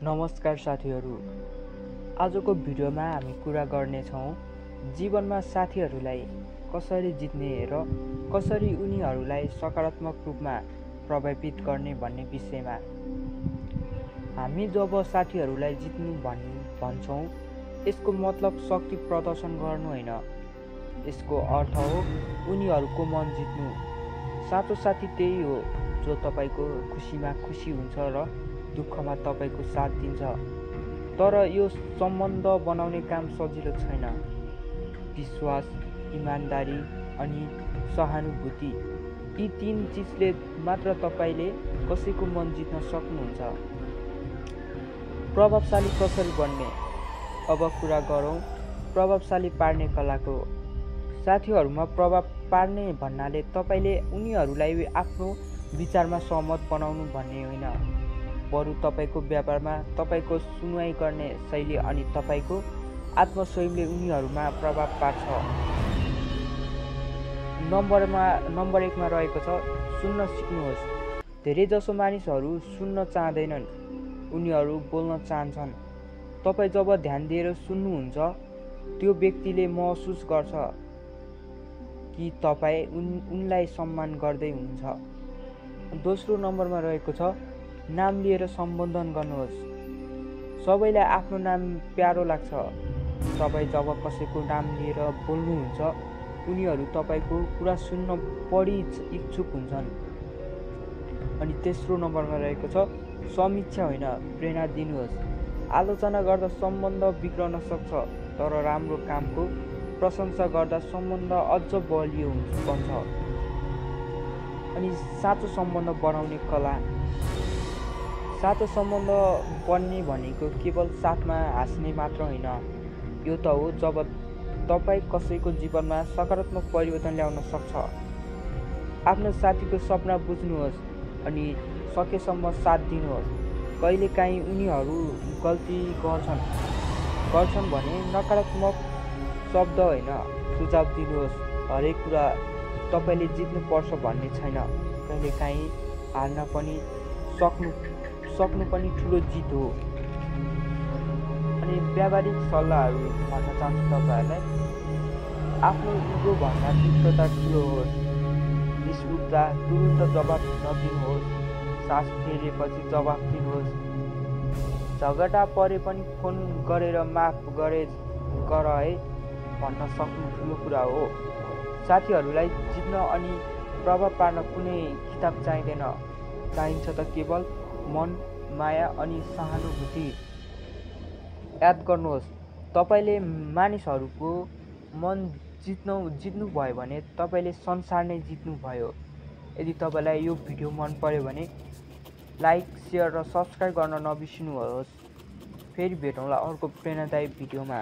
नमस्कार साथीहरू, आजको भिडियोमा हामी कुरा गर्नेछौँ जीवनमा साथीहरूलाई कसरी जित्ने र कसरी उनीहरूलाई सकारात्मक रूपमा प्रभावित गर्ने भन्ने विषयमा। हामी जब साथीहरूलाई जित्नु भन्छौँ, यसको मतलब शक्ति प्रदर्शन गर्नु होइन। यसको अर्थ हो उनीहरूको मन जित्नु। साँचो साथी त्यही हो जो तपाईको खुसीमा खुसी हुन्छ र दुःखमा तपाईको साथ दिन्छ। तर यो सम्बन्ध बनाउने काम सजिलो छैन। विश्वास, इमानदारी अनि सहानुभूति, यी तीन चिजले मात्र तपाईले कसैको मन जित्न सक्नुहुन्छ। प्रभावशाली कसरी बन्ने? अब कुरा गरौँ प्रभावशाली पार्ने कलाको। साथीहरूमा प्रभाव पार्ने भन्नाले तपाईले उनीहरूलाई आफ्नो विचारमा सहमत बनाउनु भन्ने होइन, बरु तपाईको व्यवहारमा, तपाईको सुनुवाई गर्ने शैली अनि तपाईको आत्मस्वयंले उनीहरूमा प्रभाव पार्छ। नम्बर 1 मा रहेको छ सुन्न सिक्नुहोस्। धेरैजसो मानिसहरू सुन्न चाहँदैनन्, उनीहरू बोल्न चाहन्छन्। तपाईँ जब ध्यान दिएर सुन्नुहुन्छ, त्यो व्यक्तिले महसुस गर्छ कि तपाईँ उनलाई सम्मान गर्दै हुनुहुन्छ। दोस्रो नम्बरमा रहेको छ नाम लिएर सम्बोधन गर्नुहोस्। सबैलाई आफ्नो नाम प्यारो लाग्छ। तपाईँ जब कसैको नाम लिएर बोल्नुहुन्छ, उनीहरू तपाईँको कुरा सुन्न बढी इच्छुक हुन्छन्। अनि तेस्रो नम्बरमा रहेको छ समीक्षा होइन, प्रेरणा दिनुहोस्। आलोचना गर्दा सम्बन्ध बिग्रन सक्छ, तर राम्रो कामको प्रशंसा गर्दा सम्बन्ध अझ बलियो बन्छ। अनि साँचो सम्बन्ध बनाउने कला। साँचो सम्बन्ध बन्ने भनेको केवल साथमा हाँस्ने मात्र होइन। यो त हो जब तपाईँ कसैको जीवनमा सकारात्मक परिवर्तन ल्याउन सक्छ। आफ्नो साथीको सपना बुझ्नुहोस् अनि सकेसम्म साथ दिनुहोस्। कहिलेकाहीँ उनीहरू गल्ती गर्छन् भने नकारात्मक शब्द होइन, सुझाव दिनुहोस्। हरेक कुरा तपाईले जित्नुपर्छ भन्ने छैन। कहिलेकाहीँ हार्न पनि सक्नु पनि ठुलो जित हो। अनि व्यावहारिक सल्लाहहरू भन्न चाहन्छु तपाईहरूलाई। आफ्नो इगो भन्दा तीव्रता ठुलो होस्। रिस उठ्दा तुरुन्त जवाफ नदिनुहोस्। सास फेरेपछि जवाफ दिनुहोस्। झगडा परे पनि फोन गरेर माफ गर है भन्न सक्नु ठुलो कुरा हो। साथीहरूलाई जित्न अनि प्रभाव पार्न कुनै किताब चाहिँदैन, चाहिन्छ त केवल मन, माया अनि सहानुभूति। याद गर्नुहोस्, तपाईले मानिसहरूको मन जित्नु भयो भने तपाईले संसार नै जित्नु भयो। यदि तपाईलाई यो भिडियो मन पर्यो भने लाइक, सेयर र सब्स्क्राइब गर्न नबिर्सिनुहोस्। फेरि भेटौँला अर्को प्रेरणादायी भिडियोमा।